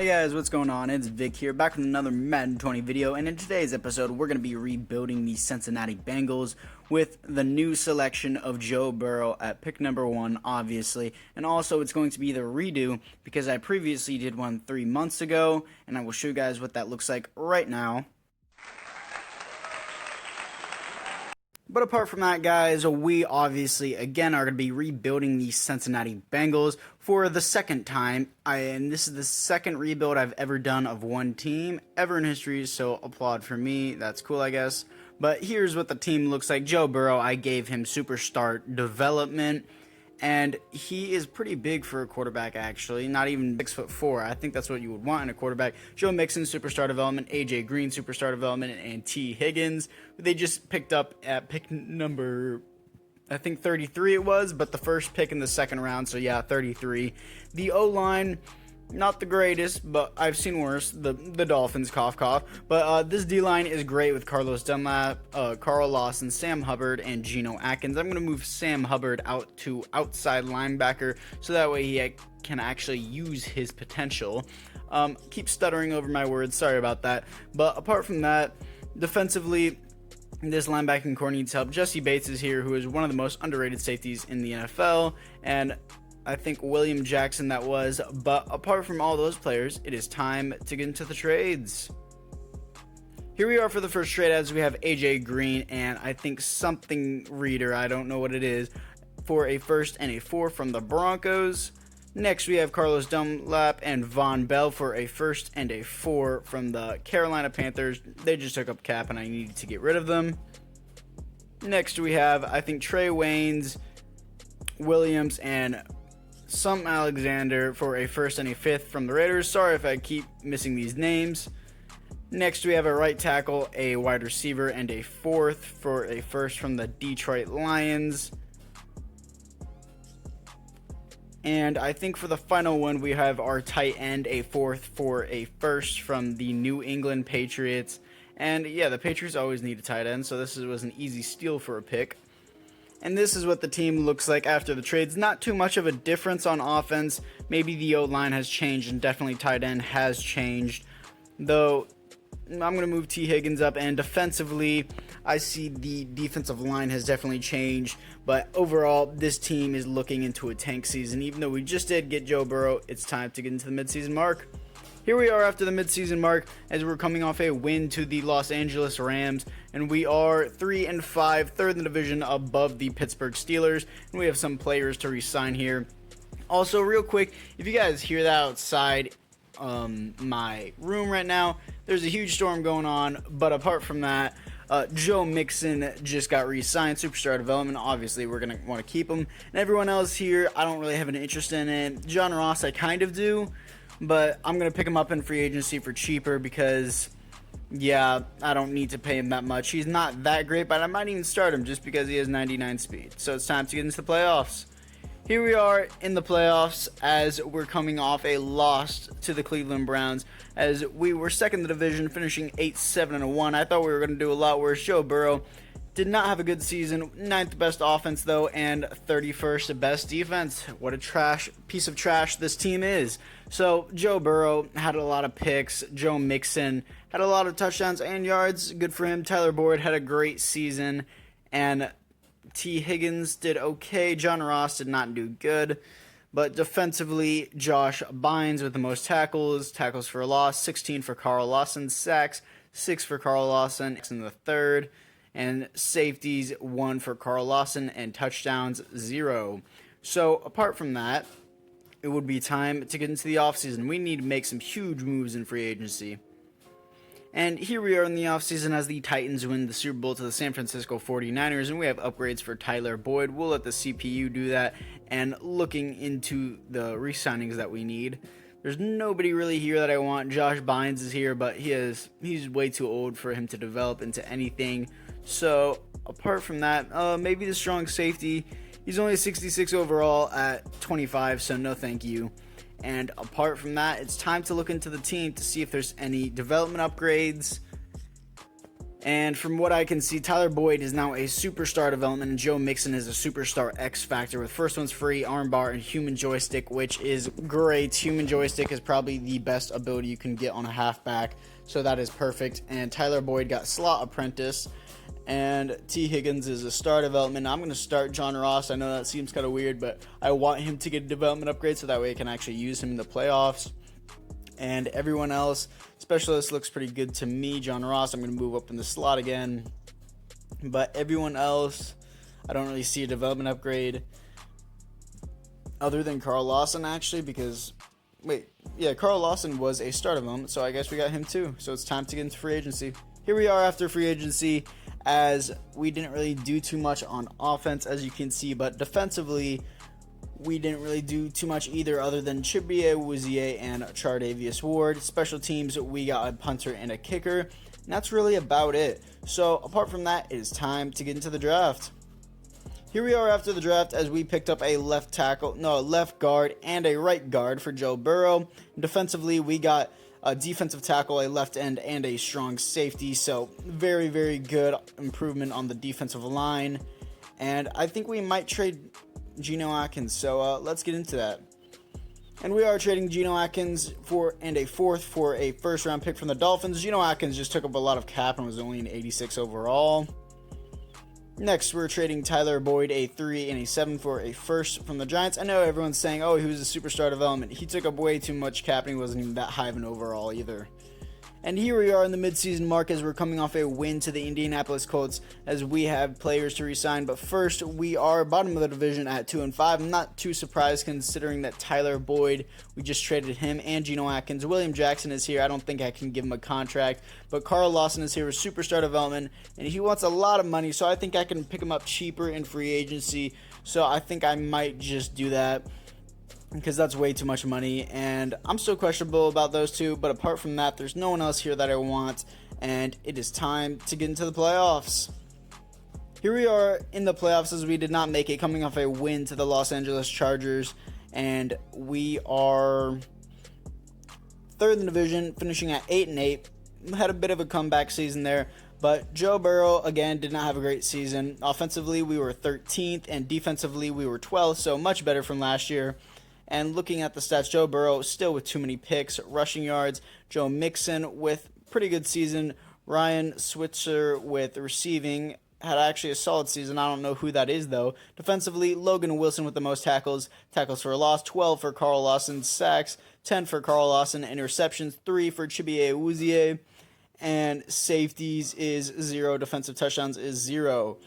Hey guys, what's going on? It's Vic here, back with another Madden 20 video, and in today's episode, we're going to be rebuilding the Cincinnati Bengals with the new selection of Joe Burrow at pick number 1, obviously, and also it's going to be the redo because I previously did one 3 months ago, and I will show you guys what that looks like right now. But apart from that, guys, we obviously, again, are going to be rebuilding the Cincinnati Bengals for the second time. And this is the second rebuild I've ever done of one team ever in history, so applaud for me. That's cool, I guess. But here's what the team looks like. Joe Burrow, I gave him superstar development. And he is pretty big for a quarterback, actually. Not even 6'4". I think that's what you would want in a quarterback. Joe Mixon, superstar development. AJ Green, superstar development. And T. Higgins, who they just picked up at pick number, I think 33 it was, but the first pick in the second round. So yeah, 33. The O-line, not the greatest, but I've seen worse. The Dolphins, cough, cough. But this D-line is great with Carlos Dunlap, Carl Lawson, Sam Hubbard, and Geno Atkins. I'm going to move Sam Hubbard out to outside linebacker so that way he can actually use his potential. Keep stuttering over my words. Sorry about that. But apart from that, defensively, this linebacking core needs help. Jesse Bates is here, who is one of the most underrated safeties in the NFL, and I think William Jackson that was. But apart from all those players, it is time to get into the trades. Here we are for the first trade, as we have AJ Green and I think something Reader, I don't know what it is, for a first and a 4 from the Broncos. Next we have Carlos Dunlap and Von Bell for a first and a 4 from the Carolina Panthers. They just took up cap and I needed to get rid of them. Next we have, I think, Trey Waynes, Williams, and some Alexander for a first and a 5th from the Raiders. Sorry if I keep missing these names. Next we have a right tackle, a wide receiver, and a 4th for a first from the Detroit Lions. And I think for the final one, we have our tight end, a 4th for a first from the New England Patriots. And yeah, the Patriots always need a tight end, so this was an easy steal for a pick. And this is what the team looks like after the trades. Not too much of a difference on offense. Maybe the O-line has changed, and definitely tight end has changed. Though, I'm going to move T. Higgins up, and defensively, I see the defensive line has definitely changed. But overall, this team is looking into a tank season. Even though we just did get Joe Burrow, it's time to get into the midseason mark. Here we are after the midseason mark, as we're coming off a win to the Los Angeles Rams, and we are 3-5, third in the division, above the Pittsburgh Steelers, and we have some players to re-sign here. Also, real quick, if you guys hear that outside my room right now, there's a huge storm going on, but apart from that, Joe Mixon just got re-signed, superstar development. Obviously, we're going to want to keep him. And everyone else here, I don't really have an interest in it. John Ross, I kind of do. But I'm going to pick him up in free agency for cheaper because, yeah, I don't need to pay him that much. He's not that great, but I might even start him just because he has 99 speed. So it's time to get into the playoffs. Here we are in the playoffs as we're coming off a loss to the Cleveland Browns, as we were second in the division, finishing 8-7-1. I thought we were going to do a lot worse. Joe Burrow did not have a good season. 9th best offense, though, and 31st best defense. What a piece of trash this team is. So, Joe Burrow had a lot of picks. Joe Mixon had a lot of touchdowns and yards. Good for him. Tyler Boyd had a great season. And T. Higgins did okay. John Ross did not do good. But defensively, Josh Bynes with the most tackles. Tackles for a loss, 16 for Carl Lawson. Sacks, 6 for Carl Lawson in the third. And safeties, 1 for Carl Lawson, and touchdowns, 0. So, apart from that, it would be time to get into the offseason. We need to make some huge moves in free agency. And here we are in the offseason as the Titans win the Super Bowl to the San Francisco 49ers, and we have upgrades for Tyler Boyd. We'll let the CPU do that, and looking into the re-signings that we need. There's nobody really here that I want. Josh Bynes is here, but he's way too old for him to develop into anything. So, apart from that, maybe the strong safety. He's only a 66 overall at 25, so no thank you. And apart from that, it's time to look into the team to see if there's any development upgrades. And from what I can see, Tyler Boyd is now a superstar development, and Joe Mixon is a superstar X Factor with first one's free, armbar, and human joystick, which is great. Human joystick is probably the best ability you can get on a halfback, so that is perfect. And Tyler Boyd got slot apprentice, and T. Higgins is a star development. I'm going to start John Ross. I know that seems kind of weird, but I want him to get a development upgrade so that way I can actually use him in the playoffs. And everyone else, specialist looks pretty good to me. John Ross, I'm going to move up in the slot again. But everyone else, I don't really see a development upgrade other than Carl Lawson, actually, because, Carl Lawson was a star development, so I guess we got him too. So it's time to get into free agency. Here we are after free agency, as we didn't really do too much on offense, as you can see, but defensively, we didn't really do too much either other than Chibier, Wuzier, and Chardavius Ward. Special teams, we got a punter and a kicker, and that's really about it. So apart from that, it is time to get into the draft. Here we are after the draft, as we picked up a left guard and a right guard for Joe Burrow. Defensively, we got a defensive tackle, a left end, and a strong safety, so very, very good improvement on the defensive line. And I think we might trade Geno Atkins, so let's get into that. And we are trading Geno Atkins for a fourth for a first round pick from the Dolphins. Geno Atkins just took up a lot of cap and was only an 86 overall. Next, we're trading Tyler Boyd a 3 and a 7 for a first from the Giants. I know everyone's saying, oh, he was a superstar development. He took up way too much cap and he wasn't even that high of an overall either. And here we are in the midseason mark, as we're coming off a win to the Indianapolis Colts, as we have players to resign. But first, we are bottom of the division at 2-5. I'm not too surprised considering that Tyler Boyd, we just traded him, and Geno Atkins. William Jackson is here. I don't think I can give him a contract. But Carl Lawson is here with superstar development, and he wants a lot of money, so I think I can pick him up cheaper in free agency. So I think I might just do that, because that's way too much money, and I'm still questionable about those two. But apart from that, there's no one else here that I want, and it is time to get into the playoffs. Here we are in the playoffs, as we did not make it, coming off a win to the Los Angeles Chargers, and we are third in the division, finishing at 8-8. Had a bit of a comeback season there, but Joe Burrow, again, did not have a great season. Offensively, we were 13th, and defensively, we were 12th, so much better from last year. And looking at the stats, Joe Burrow still with too many picks. Rushing yards, Joe Mixon with pretty good season. Ryan Switzer with receiving had actually a solid season. I don't know who that is, though. Defensively, Logan Wilson with the most tackles. Tackles for a loss, 12 for Carl Lawson. Sacks, 10 for Carl Lawson. Interceptions, 3 for Chibier Wuzier. And safeties is 0. Defensive touchdowns is 0.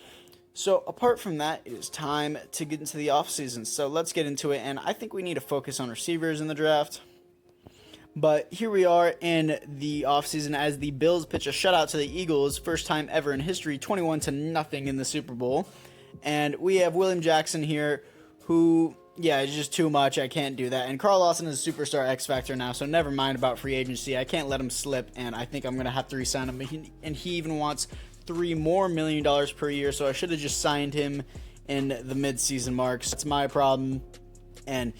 So apart from that, it is time to get into the offseason. So let's get into it. And I think we need to focus on receivers in the draft. But here we are in the offseason, as the Bills pitch a shutout to the Eagles. First time ever in history, 21-0 in the Super Bowl. And we have William Jackson here, who, it's just too much. I can't do that. And Carl Lawson is a superstar X Factor now, so never mind about free agency. I can't let him slip, and I think I'm going to have to re-sign him. And he even wants $3 million per year, so I should have just signed him in the mid-season marks. That's my problem, and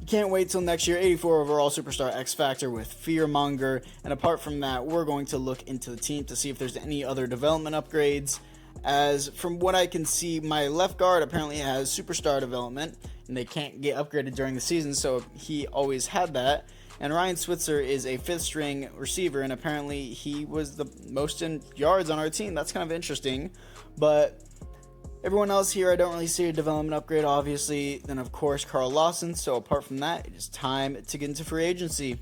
you can't wait till next year. 84 overall superstar X Factor with Fearmonger. And apart from that, we're going to look into the team to see if there's any other development upgrades, as from what I can see, my left guard apparently has superstar development, and they can't get upgraded during the season, so he always had that. And Ryan Switzer is a fifth-string receiver, and apparently he was the most in yards on our team. That's kind of interesting. But everyone else here, I don't really see a development upgrade, obviously. Then, of course, Carl Lawson. So apart from that, it is time to get into free agency.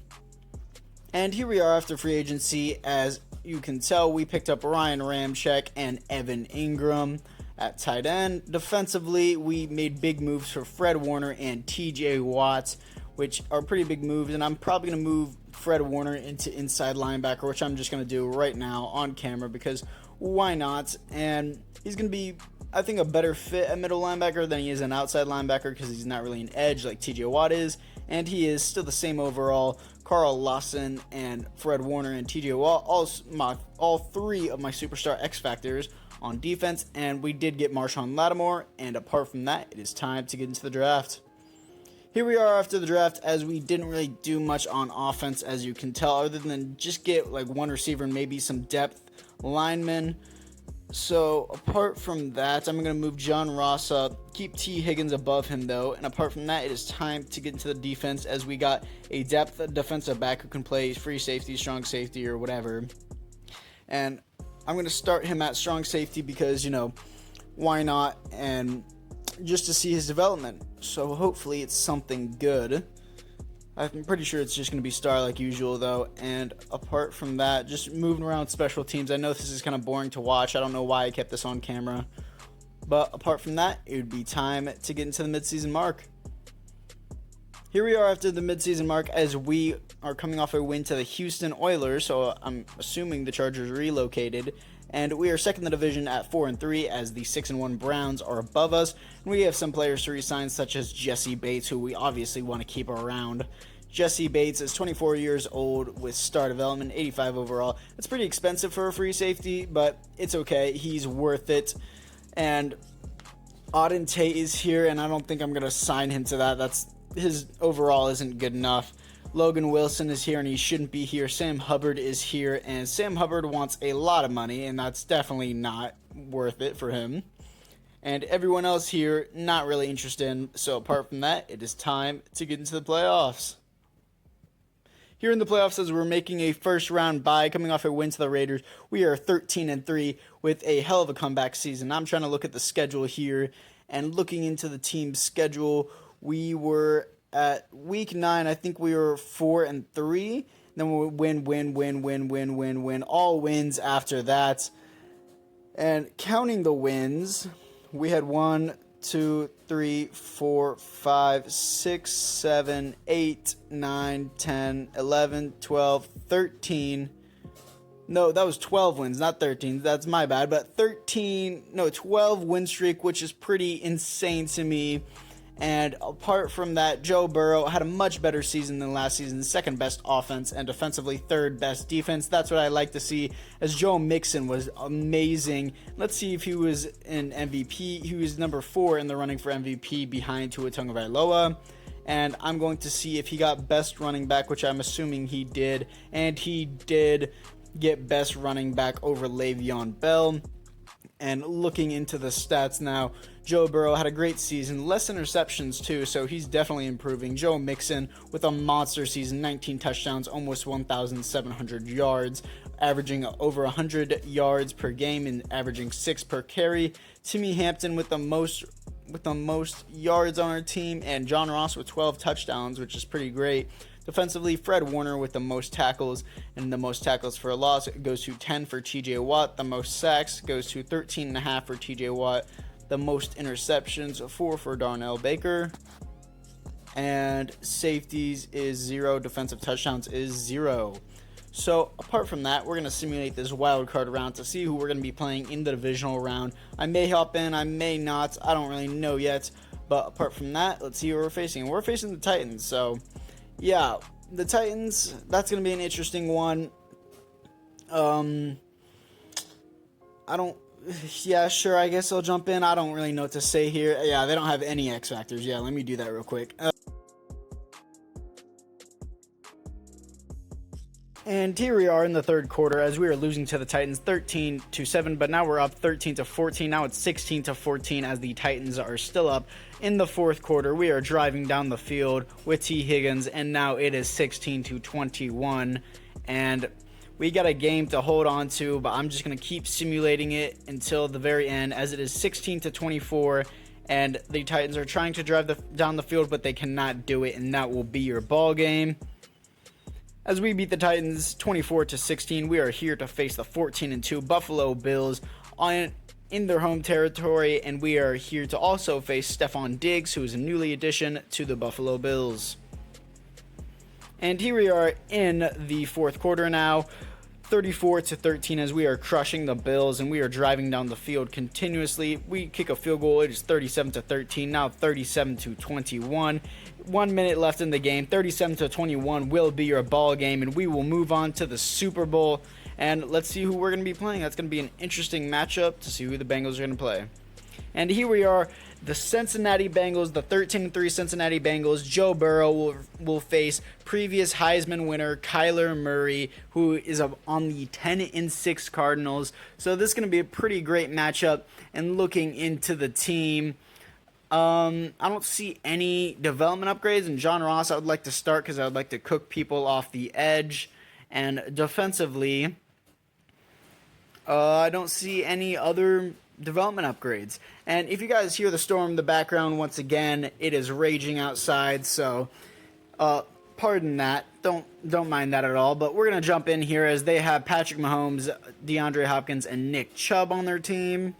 And here we are after free agency. As you can tell, we picked up Ryan Ramczyk and Evan Ingram at tight end. Defensively, we made big moves for Fred Warner and TJ Watt, which are pretty big moves, and I'm probably going to move Fred Warner into inside linebacker, which I'm just going to do right now on camera, because why not? And he's going to be, I think, a better fit at middle linebacker than he is an outside linebacker, because he's not really an edge like TJ Watt is, and he is still the same overall. Carl Lawson and Fred Warner and TJ Watt, all three of my superstar X Factors on defense, and we did get Marshawn Lattimore, and apart from that, it is time to get into the draft. Here we are after the draft, as we didn't really do much on offense, as you can tell, other than just get like one receiver and maybe some depth linemen. So apart from that, I'm going to move John Ross up, keep T. Higgins above him though, and apart from that, it is time to get into the defense, as we got a depth defensive back who can play free safety, strong safety, or whatever. And I'm going to start him at strong safety because, you know, why not, and just to see his development. So hopefully it's something good. I'm pretty sure it's just going to be star like usual though. And apart from that, just moving around special teams. I know this is kind of boring to watch. I don't know why I kept this on camera. But apart from that, it would be time to get into the midseason mark. Here we are after the midseason mark, as we are coming off a win to the Houston Oilers. So I'm assuming the Chargers relocated. And we are second in the division at 4-3, as the 6-1 Browns are above us. And we have some players to re-sign, such as Jesse Bates, who we obviously want to keep around. Jesse Bates is 24 years old with star development, 85 overall. It's pretty expensive for a free safety, but it's okay. He's worth it. And Auden Tate is here, and I don't think I'm going to sign him to that. His overall isn't good enough. Logan Wilson is here, and he shouldn't be here. Sam Hubbard is here, and Sam Hubbard wants a lot of money, and that's definitely not worth it for him. And everyone else here, not really interested. So apart from that, it is time to get into the playoffs. Here in the playoffs, as we're making a first-round bye, coming off a win to the Raiders, we are 13-3 with a hell of a comeback season. I'm trying to look at the schedule here, and looking into the team's schedule, we were at week 9, I think we were 4-3. Then we win, all wins after that. And counting the wins, we had 1, 2, 3, 4, 5, 6, 7, 8, 9, 10, 11, 12, 13. No, that was 12 wins, not 13. That's my bad. But 12 win streak, which is pretty insane to me. And apart from that, Joe Burrow had a much better season than last season, second best offense, and defensively third best defense. That's what I like to see, as Joe Mixon was amazing. Let's see if he was an MVP. He was number 4 in the running for MVP behind Tua Tagovailoa. And I'm going to see if he got best running back, which I'm assuming he did. And he did get best running back over Le'Veon Bell. And looking into the stats now, Joe Burrow had a great season, less interceptions too, so he's definitely improving. Joe Mixon with a monster season, 19 touchdowns, almost 1,700 yards, averaging over 100 yards per game and averaging 6 per carry. Timmy Hampton with the most yards on our team, and John Ross with 12 touchdowns, which is pretty great. Defensively, Fred Warner with the most tackles, and the most tackles for a loss goes to 10 for TJ Watt. The most sacks goes to 13.5 for TJ Watt. The most interceptions, 4 for Darnell Baker. And safeties is 0. Defensive touchdowns is 0. So apart from that, we're going to simulate this wild card round to see who we're going to be playing in the divisional round. I may hop in, I may not. I don't really know yet. But apart from that, let's see who we're facing. We're facing the Titans, so yeah, the Titans, that's going to be an interesting one. Yeah, sure, I guess I'll jump in. I don't really know what to say here. Yeah, they don't have any X factors. Yeah, let me do that real quick. And here we are in the third quarter, as we are losing to the Titans 13-7, but now we're up 13-14. Now it's 16-14, as the Titans are still up. In the fourth quarter, we are driving down the field with T. Higgins, and now it is 16-21. And we got a game to hold on to, but I'm just going to keep simulating it until the very end, as it is 16-24. And the Titans are trying to drive down the field, but they cannot do it, and that will be your ball game. As we beat the Titans 24-16, we are here to face the 14-2 Buffalo Bills in their home territory, and we are here to also face Stephon Diggs, who is a newly addition to the Buffalo Bills. And here we are in the fourth quarter now, 34-13, as we are crushing the Bills, and we are driving down the field continuously. We kick a field goal. It is 37-13, now 37-21. 1 minute left in the game. 37-21 will be your ball game, and we will move on to the Super Bowl. And let's see who we're going to be playing. That's going to be an interesting matchup to see who the Bengals are going to play. And here we are, the Cincinnati Bengals, the 13-3 Cincinnati Bengals. Joe Burrow will face previous Heisman winner Kyler Murray, who is on the 10-6 Cardinals. So this is going to be a pretty great matchup. And looking into the team, I don't see any development upgrades. And John Ross, I would like to start because I would like to cook people off the edge. And defensively, I don't see any other development upgrades. And if you guys hear the storm in the background, once again, it is raging outside, so pardon that. Don't mind that at all. But we're gonna jump in here as they have Patrick Mahomes, DeAndre Hopkins, and Nick Chubb on their team.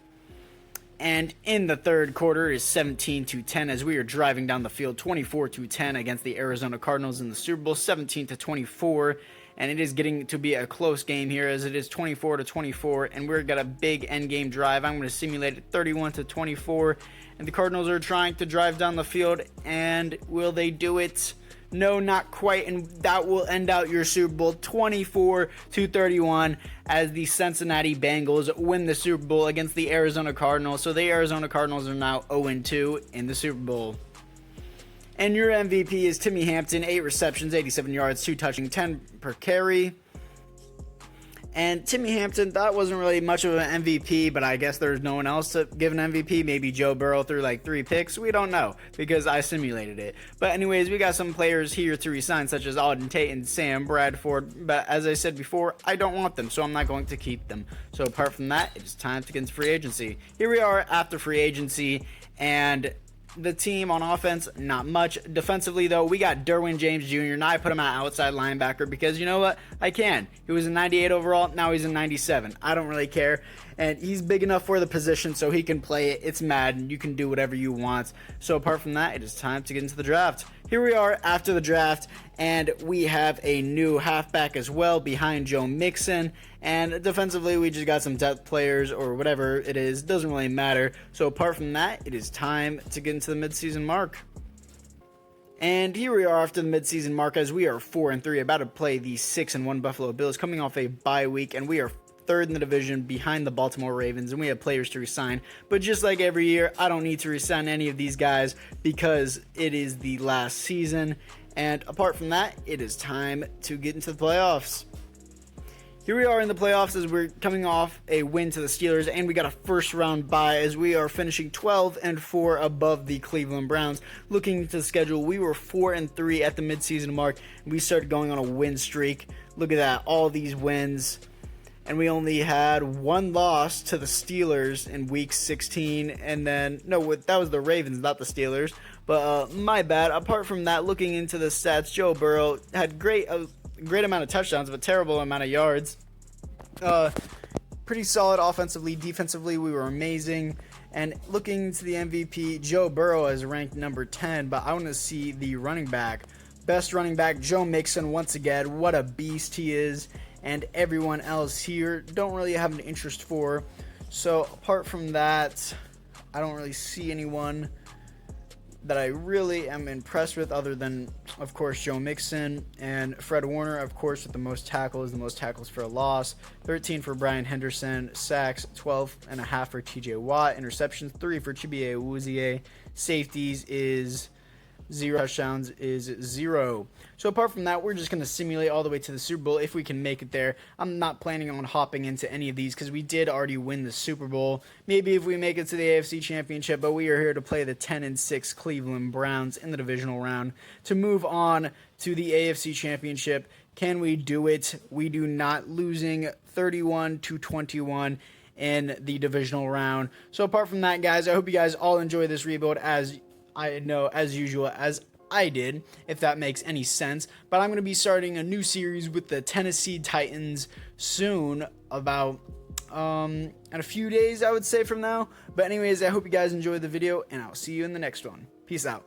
And in the third quarter, it is 17-10 as we are driving down the field, 24-10 against the Arizona Cardinals in the Super Bowl, 17-24. And it is getting to be a close game here as it is 24-24, and we've got a big end game drive. I'm going to simulate it 31-24, and the Cardinals are trying to drive down the field, and will they do it? No, not quite, and that will end out your Super Bowl 24-31 as the Cincinnati Bengals win the Super Bowl against the Arizona Cardinals. So the Arizona Cardinals are now 0-2 in the Super Bowl. And your MVP is Timmy Hampton, 8 receptions, 87 yards, 2 touching, 10 per carry. And Timmy Hampton, that wasn't really much of an MVP, but I guess there's no one else to give an MVP. Maybe Joe Burrow threw like 3 picks. We don't know because I simulated it. But anyways, we got some players here to resign, such as Auden Tate and Sam Bradford. But as I said before, I don't want them, so I'm not going to keep them. So apart from that, it is time to get into free agency. Here we are after free agency, and the team on offense, not much. Defensively, though, we got Derwin James Jr. Now I put him at outside linebacker because you know what? I can. He was a 98 overall. Now he's a 97. I don't really care. And he's big enough for the position so he can play it. It's Madden. You can do whatever you want. So apart from that, it is time to get into the draft. Here we are after the draft, and we have a new halfback as well behind Joe Mixon. And defensively, we just got some depth players or whatever it is. Doesn't really matter. So apart from that, it is time to get into the midseason mark. And here we are after the midseason mark as we are 4-3, about to play the 6-1 Buffalo Bills, coming off a bye week, and we are third in the division behind the Baltimore Ravens, and we have players to resign. But just like every year, I don't need to resign any of these guys because it is the last season. And apart from that, it is time to get into the playoffs. Here we are in the playoffs as we're coming off a win to the Steelers, and we got a first round bye as we are finishing 12-4 above the Cleveland Browns. Looking into the schedule, we were 4-3 at the midseason mark, and we started going on a win streak. Look at that, all these wins. And we only had one loss to the Steelers in week 16. And then, no, that was the Ravens, not the Steelers. But my bad. Apart from that, looking into the stats, Joe Burrow had a great amount of touchdowns, but terrible amount of yards. Pretty solid offensively. Defensively, we were amazing. And looking into the MVP, Joe Burrow is ranked number 10. But I want to see the running back. Best running back, Joe Mixon, once again. What a beast he is. And everyone else here don't really have an interest for. So apart from that, I don't really see anyone that I really am impressed with other than, of course, Joe Mixon and Fred Warner, of course, with the most tackles for a loss. 13 for Brian Henderson, sacks 12.5 for TJ Watt, interceptions 3 for Chibiye Awuzie, safeties is 0, touchdowns is 0. So apart from that, we're just going to simulate all the way to the Super Bowl if we can make it there. I'm not planning on hopping into any of these because we did already win the Super Bowl. Maybe if we make it to the AFC Championship, but we are here to play the 10-6 Cleveland Browns in the divisional round to move on to the AFC Championship. Can we do it? We do not, losing 31-21 in the divisional round. So apart from that, guys, I hope you guys all enjoy this rebuild as I know, as usual, as I did, if that makes any sense. But I'm going to be starting a new series with the Tennessee Titans soon, about in a few days, I would say, from now. But anyways, I hope you guys enjoyed the video, and I'll see you in the next one. Peace out.